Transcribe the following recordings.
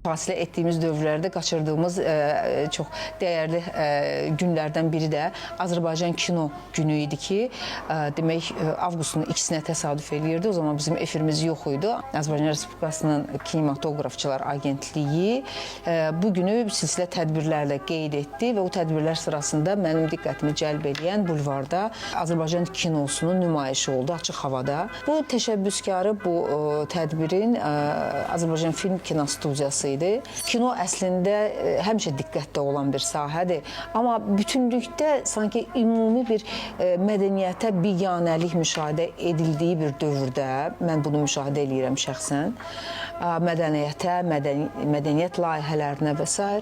Fasilə etdiyimiz dövrlərdə qaçırdığımız çox dəyərli günlərdən biri də Azərbaycan Kino Günü idi ki, demək avqustun 2-sinə təsadüf eləyirdi. O zaman bizim efirimiz yox idi. Azərbaycan Respublikasının Kinematografçılar Agentliyi bu günü silsilə tədbirlərlə qeyd etdi və o tədbirlər sırasında mənim diqqətimi cəlb edən bulvarda Azərbaycan kinosunun nümayişi oldu açıq havada. Bu təşəbbüskarı bu tədbirin Azərbaycan Film Kinostudiyası idi. Kino əslində həmişə diqqətdə olan bir sahədir. Amma bütünlükdə sanki ümumi bir mədəniyyətə biganəlik müşahidə edildiyi bir dövrdə, mən bunu müşahidə edirəm şəxsən, mədəniyyətə, mədəniyyət layihələrinə və s.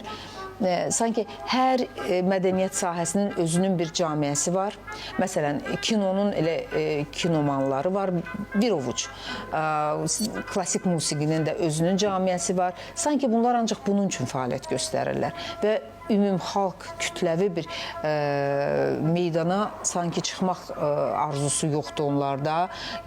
Sanki hər mədəniyyət sahəsinin özünün bir camiəsi var. Məsələn, kinonun elə kinomanları var, bir ovuc. Klassik musiqinin də özünün camiəsi var. Sanki bunlar ancaq bunun üçün fəaliyyət göstərirlər və ümumxalq kütləvi bir meydana sanki çıxmaq arzusu yoxdur onlarda,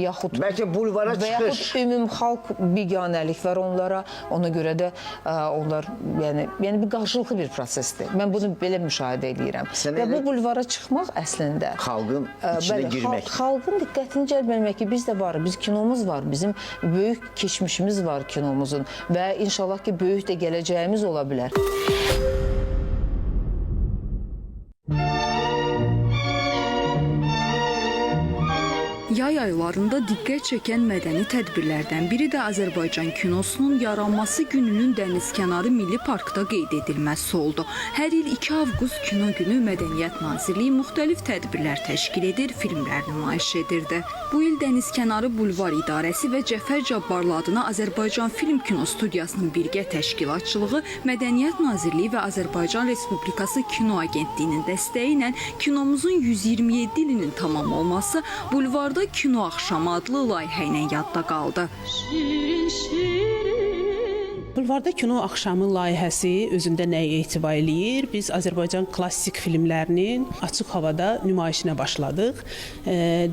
yaxud bəlkə bulvara çıxış. Və yaxud ümumxalq biganəlik var onlara, ona görə də onlar, yəni bir qarşılıqlı bir prosesdir. Mən bunu belə müşahidə edirəm. Və bu bulvara çıxmaq əslində xalqın içinə girmək. Xalqın diqqətini cəlb etmək ki, biz də var, biz kinomuz var, bizim böyük keçmişimiz var kinomuzun və inşallah ki, böyük də gələcəyimiz ola bilər. Yay aylarında diqqət çəkən mədəni tədbirlərdən biri də Azərbaycan kinosunun yaranması gününün dənizkənarı Milli Parkda qeyd edilməsi oldu. Hər il 2 avqust Kino Günü Mədəniyyət Nazirliyi müxtəlif tədbirlər təşkil edir, filmlər nümayiş edirdi. Bu il Dənizkənarı Bulvar İdarəsi və Cəfər Cabbarlı adına Azərbaycan Film Kinostudiyasının birgə təşkilatçılığı, Mədəniyyət Nazirliyi və Azərbaycan Respublikası Kino Agentliyinin dəstəyi ilə kinomuzun 127 ilinin tamam olması bulvarda Kino Axşamı adlı layihə ilə yadda qaldı. Bulvarda Kino Axşamı layihəsi özündə nəyə etibar eləyir? Biz Azərbaycan klassik filmlərinin açıq havada nümayişinə başladıq.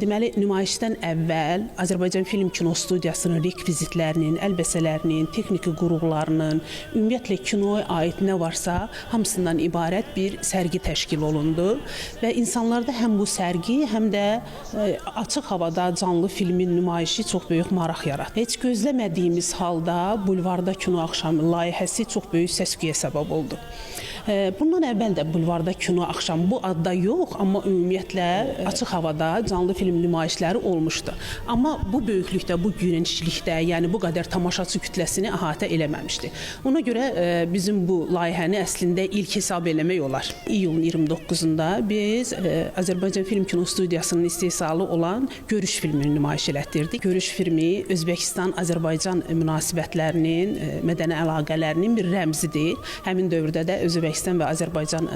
Deməli, nümayişdən əvvəl Azərbaycan Film Kinostudiyasının rekvizitlərinin, əlbəsələrinin, texniki qurğularının, ümumiyyətlə kinoya aid nə varsa, hamısından ibarət bir sərgi təşkil olundu və insanlarda həm bu sərgi, həm də açıq havada canlı filmin nümayişi çox böyük maraq yaratdı. Heç gözləmədiyimiz halda Bulvarda Kino Axşamı layihəsi çox böyük səs-küyə səbəb oldu. Bundan əvvəl də Bulvarda Kino Axşamı bu adda yox, amma ümumiyyətlə açıq havada canlı film nümayişləri olmuşdu. Amma bu böyüklükdə, bu genişlikdə, yəni bu qədər tamaşaçı kütləsini əhatə eləməmişdi. Ona görə bizim bu layihəni əslində ilk hesab eləmək olar. İyulun 29-unda biz Azərbaycan Film Kinostudiyasının istehsalı olan Görüş filmini nümayiş elətdirdik. Görüş filmi Özbəkistan-Azərbaycan münasibətlərinin, mədəni əlaqələrinin bir rəmzidir. Həmin dövrdə də Özbəkistan və Azərbaycan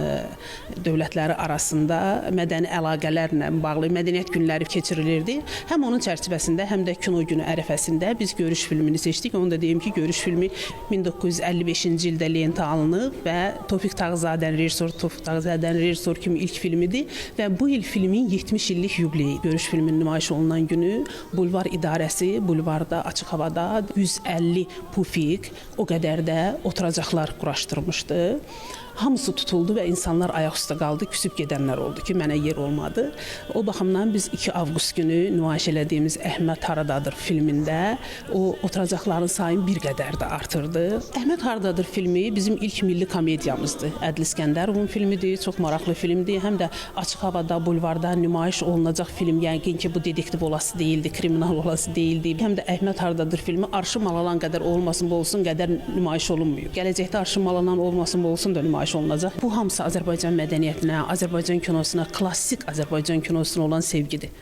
dövlətləri arasında mədəni əlaqələrlə bağlı mədəniyyət günləri keçirilirdi. Həm onun çərçivəsində, həm də Kino Günü ərəfəsində biz Görüş filmini seçdik. Onu da deyim ki, Görüş filmi 1955-ci ildə lentə alınıb və Tofiq Tağızadənin rejissor kimi ilk filmidir və bu il filmin 70 illik yubileyi. Görüş filminin nümayiş olunan günü Bulvar İdarəsi bulvarda açıq havada 150 pufik, o qədər də oturacaqlar quraşdırmışdı. Hamısı tutuldu və insanlar ayaq üstə qaldı, küsüb gedənlər oldu ki, mənə yer olmadı. O baxımdan biz 2 avqust günü nümayiş elədiyimiz Əhməd Haradadır filmində o oturacaqların sayını bir qədər də artırdı. Əhməd Haradadır filmi bizim ilk milli komediyamızdır. Ədil İskəndərovun filmidir, çox maraqlı filmdir. Həm də açıq havada, bulvarda nümayiş olunacaq film, yəqin ki, bu dedektiv olası deyildi, kriminal olası deyildi. Həm də Əhməd Haradadır filmi arşı malalan qədər olmasın, bu olsun qədər nümayiş olunmuyor. Gələcəkdə arşı malanan olmasın, bu olsun da nümayiş olunacaq. Bu hamısı Azərbaycan mədəniyyətinə, Azərbaycan kinosuna, klassik Azərbaycan kinosuna olan sevgidir.